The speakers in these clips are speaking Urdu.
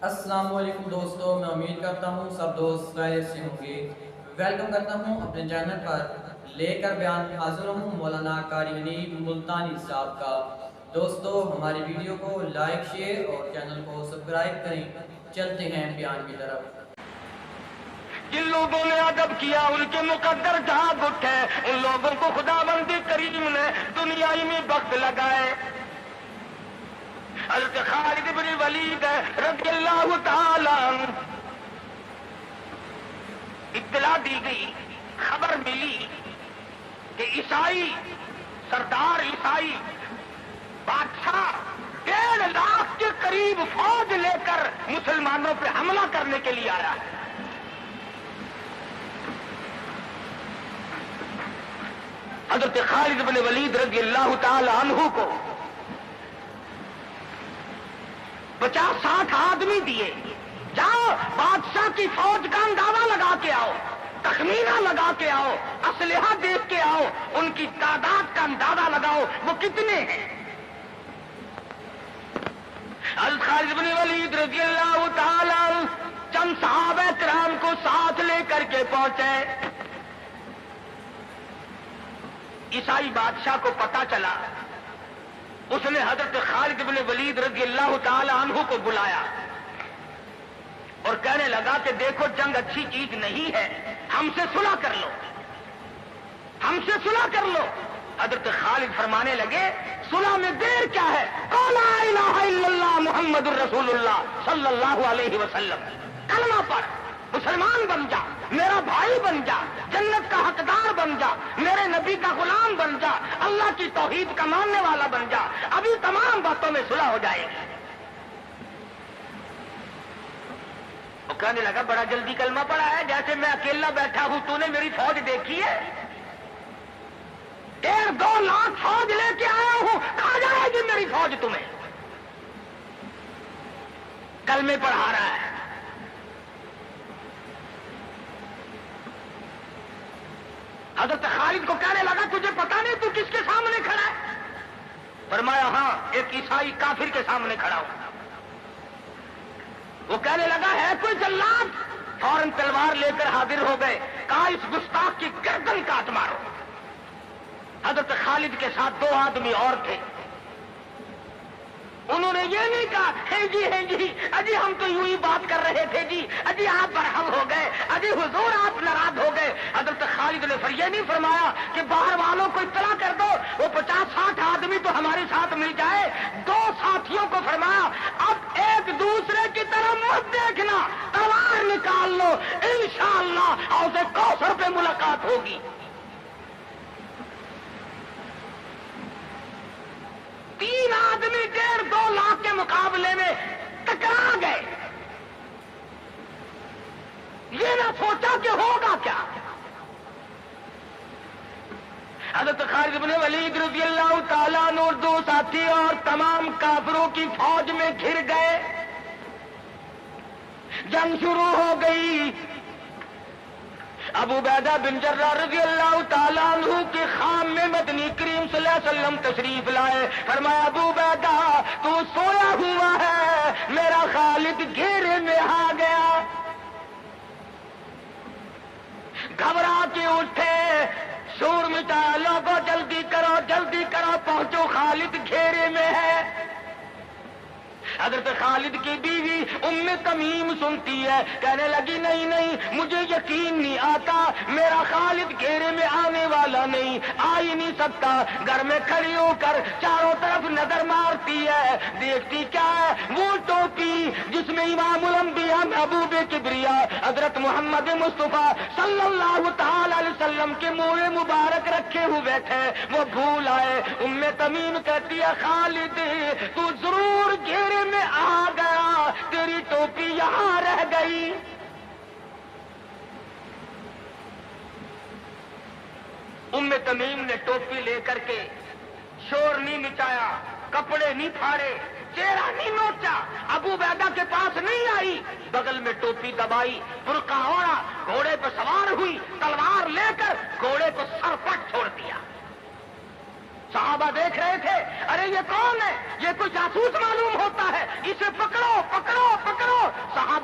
السلام علیکم دوستو، میں امید کرتا ہوں سب دوست خیریت سے ہوں گے۔ ویلکم کرتا ہوں اپنے چینل پر، لے کر بیان حاضر ہوں مولانا قاری منیب ملتانی صاحب کا۔ دوستو ہماری ویڈیو کو لائک شیئر اور چینل کو سبسکرائب کریں۔ چلتے ہیں بیان کی طرف۔ جن لوگوں نے ادب کیا ان کے مقدر جھاگ اٹھے، ان لوگوں کو خداوند کریم نے دنیائی میں وقت لگائے۔ حضرت خالد بن ولید رضی اللہ تعالی عنہ اطلاع دی گئی، خبر ملی کہ عیسائی سردار عیسائی بادشاہ 1.5 لاکھ کے قریب فوج لے کر مسلمانوں پہ حملہ کرنے کے لیے آیا ہے۔ حضرت خالد بن ولید رضی اللہ تعالی عنہ کو 50-60 آدمی دیے، جاؤ بادشاہ کی فوج کا اندازہ لگا کے آؤ، تخمینہ لگا کے آؤ، اسلحہ دیکھ کے آؤ، ان کی تعداد کا اندازہ لگاؤ وہ کتنے ہیں۔ حضرت خالد بن ولید رضی اللہ تعالی عنہ چند صحابہ کرام کو ساتھ لے کر کے پہنچے۔ عیسائی بادشاہ کو پتا چلا، اس نے حضرت خالد بن ولید رضی اللہ تعالی عنہ کو بلایا اور کہنے لگا کہ دیکھو جنگ اچھی چیز نہیں ہے، ہم سے صلح کر لو، ہم سے صلح کر لو۔ حضرت خالد فرمانے لگے صلح میں دیر کیا ہے، قول لا الہ الا اللہ محمد الرسول اللہ صلی اللہ علیہ وسلم، کلمہ پڑھ، مسلمان بن جا، میرا بھائی بن جا، جنت کا حقدار بن جا، میرے نبی کا غلام بن جا، اللہ کی توحید کا ماننے والا بن جا، ابھی تمام باتوں میں صلح ہو جائے گی۔ وہ کہنے لگا بڑا جلدی کلمہ پڑھا ہے، جیسے میں اکیلا بیٹھا ہوں، تو نے میری فوج دیکھی ہے؟ 1.5-2 لاکھ فوج لے کے آیا ہوں، کھا جائے گی میری فوج تمہیں۔ کلمے پڑھا رہا ہے۔ حضرت خالد کو کہنے لگا تجھے پتا نہیں تو کس کے سامنے کھڑا ہے؟ فرمایا ہاں، ایک عیسائی کافر کے سامنے کھڑا ہوں۔ وہ کہنے لگا ہے کوئی جلاد؟ فوراً تلوار لے کر حاضر ہو گئے، کہا اس گستاخ کی گردن کاٹ مارو۔ حضرت خالد کے ساتھ 2 آدمی اور تھے، انہوں نے یہ نہیں کہا ہے جی اجی ہم تو یوں ہی بات کر رہے تھے جی، اجی آپ برہم ہو گئے، اجی حضور آپ ناراض ہو گئے۔ حضرت خالد نے یہ نہیں فرمایا کہ باہر والوں کو اطلاع کر دو، وہ 50-60 آدمی تو ہمارے ساتھ مل جائے۔ 2 ساتھیوں کو فرمایا اب ایک دوسرے کی طرف مت دیکھنا، تلوار نکال لو، انشاءاللہ حوض کوثر پہ ملاقات ہوگی۔ 3 آدمی 1.5-2 لاکھ کے مقابلے میں ٹکرا گئے، یہ نہ سوچا کہ ہوگا کیا۔ حضرت خالد بن ولید رضی اللہ تعالیٰ عنہ اور 2 ساتھی اور تمام کافروں کی فوج میں گھر گئے، جنگ شروع ہو گئی۔ ابو عبیدہ بن جراح رضی اللہ تعالیٰ عنہ کے خام میں مدنی کریم صلی اللہ علیہ وسلم تشریف لائے۔ فرمایا ابو عبیدہ تو سویا ہوا ہے، میرا خالد گھیرے میں آ گیا۔ گھبرا کے اٹھے، شور مچایا، لوگوں جلدی کرو پہنچو، خالد گھیرے میں ہے۔ حضرت خالد کی بیوی ام تمیم سنتی ہے، کہنے لگی نہیں مجھے یقین نہیں آتا، میرا خالد گھیرے میں آنے والا نہیں، آ ہی نہیں سکتا۔ گھر میں کھڑی ہو کر چاروں طرف نظر مارتی ہے، دیکھتی کیا ہے؟ وہ ٹوپی جس میں امام الانبیاء محبوب کبریا حضرت محمد مصطفیٰ صلی اللہ تعالی علیہ وسلم کے منہ مبارک رکھے ہوئے تھے، وہ بھول آئے۔ ام تمیم کہتی ہے خالد تو ضرور گھیرے میں آ گیا، تیری ٹوپی یہاں رہ گئی۔ ام تمیم نے ٹوپی لے کر کے شور نہیں مچایا، کپڑے نہیں پھاڑے، چہرہ نہیں نوچا، ابو عبیدہ کے پاس نہیں آئی، بغل میں ٹوپی دبائی، برقع اوڑھا، گھوڑے پہ سوار ہوئی، تلوار لے کر گھوڑے کو سر پٹ چھوڑ دیا۔ صحابہ دیکھ رہے تھے، ارے یہ کون ہے؟ یہ کوئی جاسوس معلوم ہوتا ہے، اسے پکڑو پکڑو پکڑو۔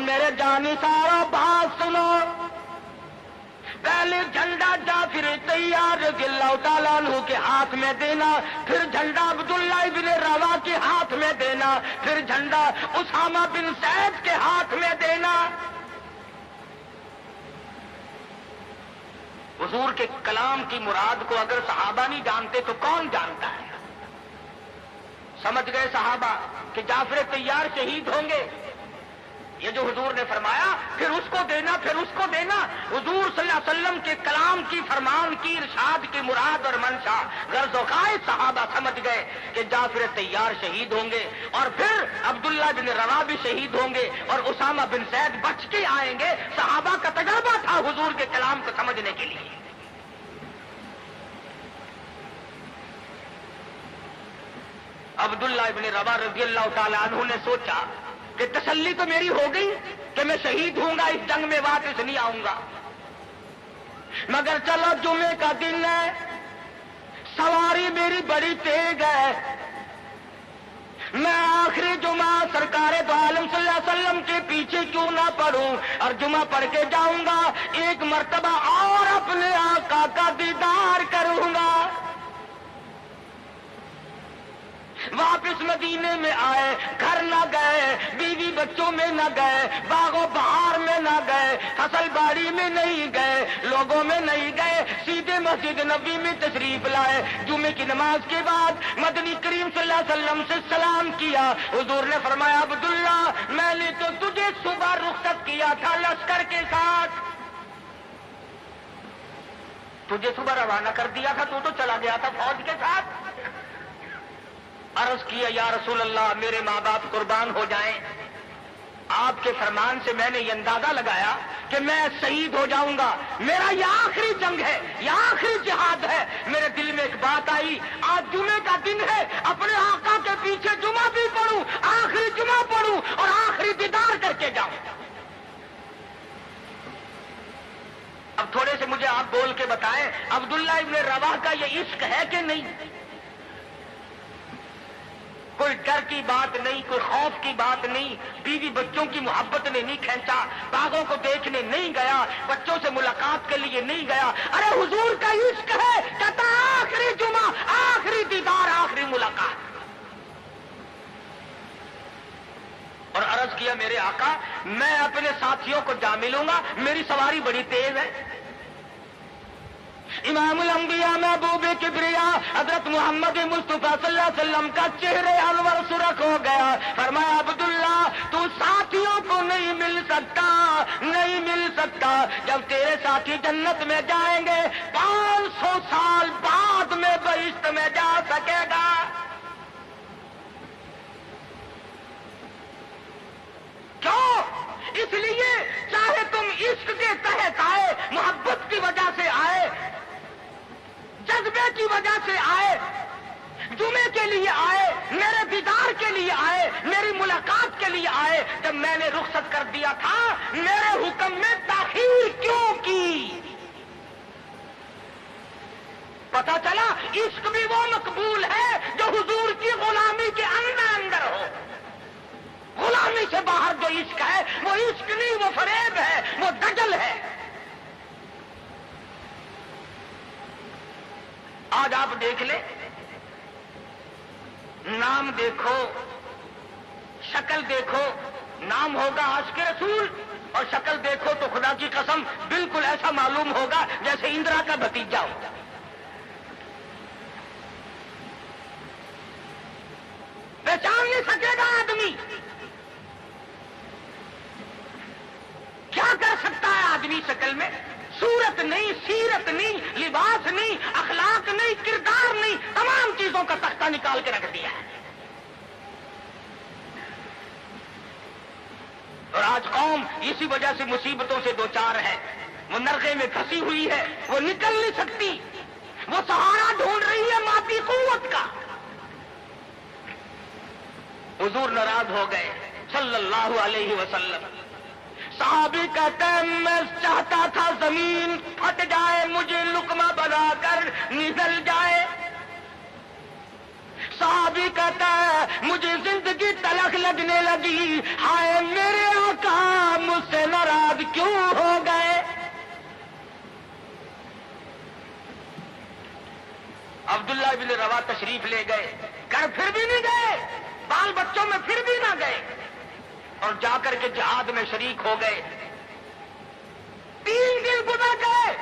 میرے جانی سارا بات سنو، پہلے جھنڈا جعفر طیار رضی اللہ تعالیٰ عنہ کے ہاتھ میں دینا، پھر جھنڈا عبداللہ ابن روا کے ہاتھ میں دینا، پھر جھنڈا اسامہ بن زید کے ہاتھ میں دینا۔ حضور کے کلام کی مراد کو اگر صحابہ نہیں جانتے تو کون جانتا ہے؟ سمجھ گئے صحابہ کہ جعفر طیار شہید ہوں گے؟ یہ جو حضور نے فرمایا پھر اس کو دینا، پھر اس کو دینا، حضور صلی اللہ علیہ وسلم کے کلام کی، فرمان کی، ارشاد کی مراد اور منشا غرض و قائد صحابہ سمجھ گئے کہ جعفر طیار شہید ہوں گے، اور پھر عبداللہ بن روا بھی شہید ہوں گے، اور اسامہ بن زید بچ کے آئیں گے۔ صحابہ کا تجربہ تھا حضور کے کلام کو سمجھنے کے لیے۔ عبداللہ ابن روا رضی اللہ تعالی عنہ نے سوچا کہ تسلی تو میری ہو گئی کہ میں شہید ہوں گا، اس جنگ میں واپس نہیں آؤں گا، مگر چلو جمعے کا دن ہے، سواری میری بڑی تیز ہے، میں آخری جمعہ سرکار دو عالم صلی اللہ علیہ وسلم کے پیچھے کیوں نہ پڑھوں اور جمعہ پڑھ کے جاؤں گا، ایک مرتبہ اور اپنے آقا کا دیدار کروں گا۔ واپس مدینے میں آئے، گھر نہ گئے، بیوی بچوں میں نہ گئے، باغ و بہار میں نہ گئے، فصل باڑی میں نہیں گئے، لوگوں میں نہیں گئے، سیدھے مسجد نبی میں تشریف لائے۔ جمعے کی نماز کے بعد مدنی کریم صلی اللہ علیہ وسلم سے سلام کیا۔ حضور نے فرمایا عبداللہ میں نے تو تجھے صبح رخصت کیا تھا لشکر کے ساتھ، تجھے صبح روانہ کر دیا تھا، تو چلا گیا تھا فوج کے ساتھ۔ عرض کیا یا رسول اللہ میرے ماں باپ قربان ہو جائیں، آپ کے فرمان سے میں نے یہ اندازہ لگایا کہ میں شہید ہو جاؤں گا، میرا یہ آخری جنگ ہے، یہ آخری جہاد ہے۔ میرے دل میں ایک بات آئی، آج جمعے کا دن ہے، اپنے آقا کے پیچھے جمعہ بھی پڑھوں، آخری جمعہ پڑھوں اور آخری دیدار کر کے جاؤں۔ اب تھوڑے سے مجھے آپ بول کے بتائیں عبداللہ ابن رواح کا یہ عشق ہے کہ نہیں؟ کوئی ڈر کی بات نہیں، کوئی خوف کی بات نہیں، بیوی بچوں کی محبت نے نہیں کھینچا، باغوں کو دیکھنے نہیں گیا، بچوں سے ملاقات کے لیے نہیں گیا، ارے حضور کا عشق ہے، کہتا آخری جمعہ، آخری دیدار، آخری ملاقات۔ اور عرض کیا میرے آقا میں اپنے ساتھیوں کو جا ملوں گا، میری سواری بڑی تیز ہے۔ امام الانبیاء محبوب کبریا حضرت محمد مصطفیٰ صلی اللہ علیہ وسلم کا چہرے انور سرخ ہو گیا۔ فرمایا عبداللہ تو ساتھیوں کو نہیں مل سکتا، نہیں مل سکتا، جب تیرے ساتھی جنت میں جائیں گے 500 سال بعد میں بہشت میں جا سکے گا۔ کیوں؟ اس لیے چاہے تم عشق کے تحت آئے، محبت کی وجہ سے آئے، جذبے کی وجہ سے آئے، جمعے کے لیے آئے، میرے دیدار کے لیے آئے، میری ملاقات کے لیے آئے، جب میں نے رخصت کر دیا تھا میرے حکم میں تاخیر کیوں کی؟ پتا چلا عشق بھی وہ مقبول ہے جو حضور کی غلامی کے اندر ہو۔ غلامی سے باہر جو عشق ہے وہ عشق نہیں، وہ فریب ہے، وہ دجل ہے۔ آج آپ دیکھ لیں، نام دیکھو، شکل دیکھو، نام ہوگا عاشق رسول اور شکل دیکھو تو خدا کی قسم بالکل ایسا معلوم ہوگا جیسے اندرا کا بھتیجا ہو۔ پہچان نہیں سکے گا آدمی، کیا کر سکتا ہے آدمی شکل میں؟ صورت نہیں، سیرت نہیں، لباس نہیں، اخلاق نہیں، کردار نہیں، تمام چیزوں کا تختہ نکال کے رکھ دیا ہے۔ اور آج قوم اسی وجہ سے مصیبتوں سے دوچار ہے، وہ نرغے میں پھنسی ہوئی ہے، وہ نکل نہیں سکتی، وہ سہارا ڈھونڈ رہی ہے مادی قوت کا۔ حضور ناراض ہو گئے صلی اللہ علیہ وسلم۔ صحابی کہتے ہیں میں چاہتا تھا زمین پھٹ جائے، مجھے لقمہ بنا کر نگل جائے۔ صحابی کہتا ہے مجھے زندگی تلخ لگنے لگی، ہائے میرے آقا بن روا تشریف لے گئے، گھر پھر بھی نہیں گئے، بال بچوں میں پھر بھی نہ گئے، اور جا کر کے جہاد میں شریک ہو گئے۔ 3 دن گزر گئے،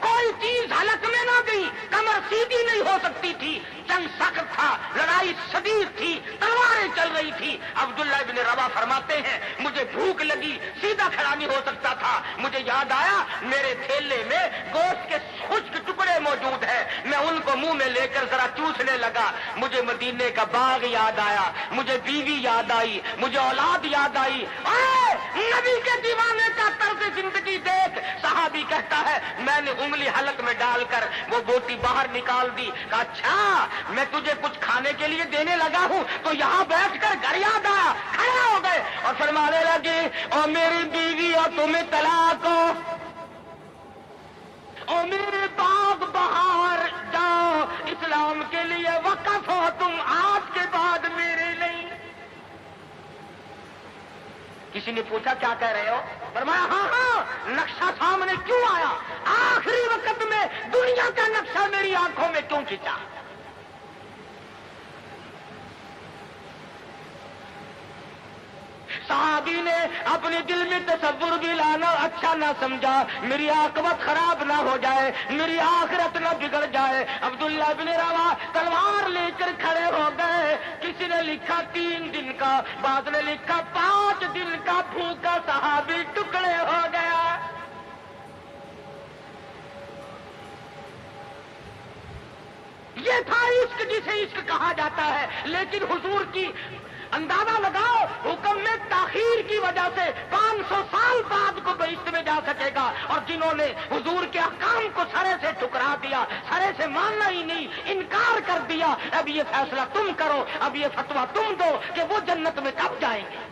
کوئی چیز حلق میں نہ گئی، کمر سیدھی نہیں ہو سکتی تھی، جنگ سخت تھا، لڑائی شدید تھی، تلواریں چل رہی تھی۔ عبداللہ ابن روا فرماتے ہیں مجھے بھوک لگی، سیدھا کھڑا نہیں ہو سکتا تھا، مجھے یاد آیا میرے تھیلے میں گوشت کے خشک ٹکڑے موجود ہیں، میں ان کو منہ میں لے کر ذرا چوسنے لگا، مجھے مدینے کا باغ یاد آیا، مجھے بیوی یاد آئی، مجھے اولاد یاد آئی۔ اے نبی کے دیوانے کا طرز زندگی دیکھ۔ صحابی کہتا ہے میں نے انگلی حلق میں ڈال کر وہ بوٹی باہر نکال دی، کہا اچھا میں تجھے کچھ کھانے کے لیے دینے لگا ہوں تو یہاں بیٹھ کر گھر یاد آیا، کھڑے ہو گئے اور فرمانے لگے اور میری بیوی اور تمہیں طلاق ہو، اور میرے باغ بہار جاؤ، اسلام کے لیے وقف ہو تم، آج کے بعد میرے نہیں۔ کسی نے پوچھا کیا کہہ رہے ہو؟ فرمایا ہاں ہاں، نقشہ سامنے کیوں آیا؟ آخری وقت میں دنیا کا نقشہ میری آنکھوں میں کیوں کھینچا؟ صحابی نے اپنے دل میں تصور بھی لانا اچھا نہ سمجھا، میری عاقبت خراب نہ ہو جائے، میری آخرت نہ بگڑ جائے۔ عبداللہ بن روا تلوار لے کر کھڑے ہو گئے، کسی نے لکھا 3 دن کا، بعد نے لکھا 5 دن کا بھوکا صحابی ٹکڑے ہو گیا۔ یہ تھا عشق جسے عشق کہا جاتا ہے، لیکن حضور کی اندازہ لگاؤ حکم میں تاخیر کی وجہ سے 500 سال بعد کو بہشت میں جا سکے گا، اور جنہوں نے حضور کے احکام کو سرے سے ٹکرا دیا، سرے سے ماننا ہی نہیں، انکار کر دیا، اب یہ فیصلہ تم کرو، اب یہ فتویٰ تم دو کہ وہ جنت میں کب جائیں گے۔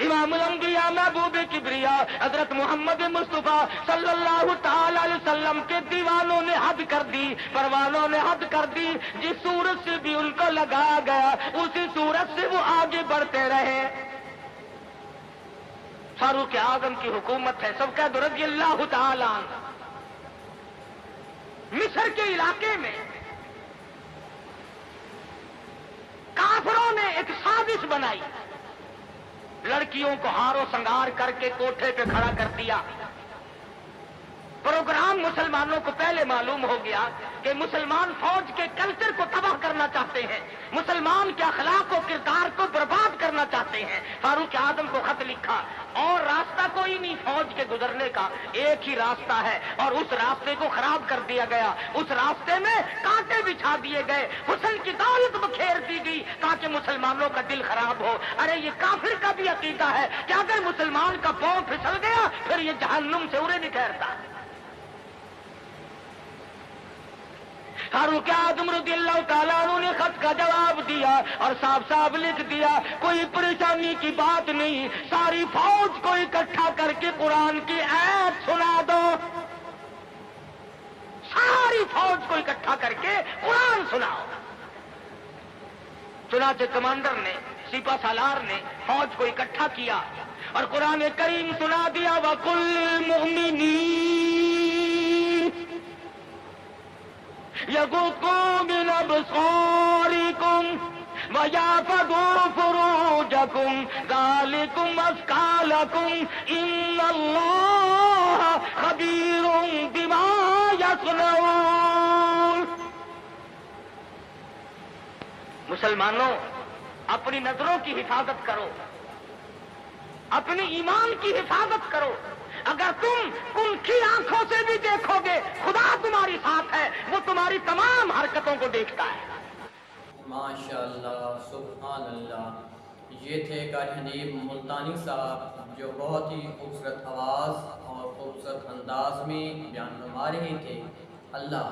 امام الانبیاء محبوب کبریا حضرت محمد مصطفیٰ صلی اللہ تعالی علیہ وسلم کے دیوانوں نے حد کر دی، پروانوں نے حد کر دی، جس صورت سے بھی ان کو لگایا گیا اسی صورت سے وہ آگے بڑھتے رہے۔ فاروق اعظم کی حکومت ہے، سب کا رضی اللہ تعالی عنہ۔ مصر کے علاقے میں کافروں نے ایک سازش بنائی، لڑکیوں کو ہار و سنگار کر کے کوٹھے پہ کھڑا کر دیا۔ پروگرام مسلمانوں کو پہلے معلوم ہو گیا کہ مسلمان فوج کے کلچر کو تباہ کرنا چاہتے ہیں، مسلمان کے اخلاق و کردار کو برباد کرنا چاہتے ہیں۔ فاروق اعظم کو خط لکھا، اور راستہ کوئی نہیں فوج کے گزرنے کا، ایک ہی راستہ ہے، اور اس راستے کو خراب کر دیا گیا، اس راستے میں کانٹے بچھا دیے گئے، حسن کی دولت بکھیر دی گئی تاکہ مسلمانوں کا دل خراب ہو۔ ارے یہ کافر کا بھی عقیدہ ہے کہ اگر مسلمان کا پاؤں پھسل گیا پھر یہ جہنم سے اڑے نہیں ٹھہرتا۔ فاروق اعظم رضی اللہ تعالیٰ عنہ نے خط کا جواب دیا اور صاف صاف لکھ دیا کوئی پریشانی کی بات نہیں، ساری فوج کو اکٹھا کر کے قرآن کی آیت سنا دو، ساری فوج کو اکٹھا کر کے قرآن سناؤ۔ چنانچہ کمانڈر نے، سپہ سالار نے فوج کو اکٹھا کیا اور قرآن کریم سنا دیا، وَقُلْ لِلْمُؤْمِنِينَ يَغُضُّوا مِنْ أَبْصَارِهِمْ وَيَحْفَظُوا فُرُوجَهُمْ ذَلِكُمْ أَزْكَىٰ لَكُمْ إِنَّ اللَّهَ خَبِيرٌ بِمَا يَصْنَعُونَ۔ مسلمانوں اپنی نظروں کی حفاظت کرو، اپنی ایمان کی حفاظت کرو، اگر تم ان کی آنکھوں سے بھی دیکھو گے خدا تمہاری ساتھ ہے، وہ تمہاری تمام حرکتوں کو دیکھتا ہے۔ ماشاءاللہ، سبحان اللہ۔ یہ تھے قاری حنیف ملتانی صاحب جو بہت ہی خوبصورت آواز اور خوبصورت انداز میں بیان فرما رہے تھے۔ اللہ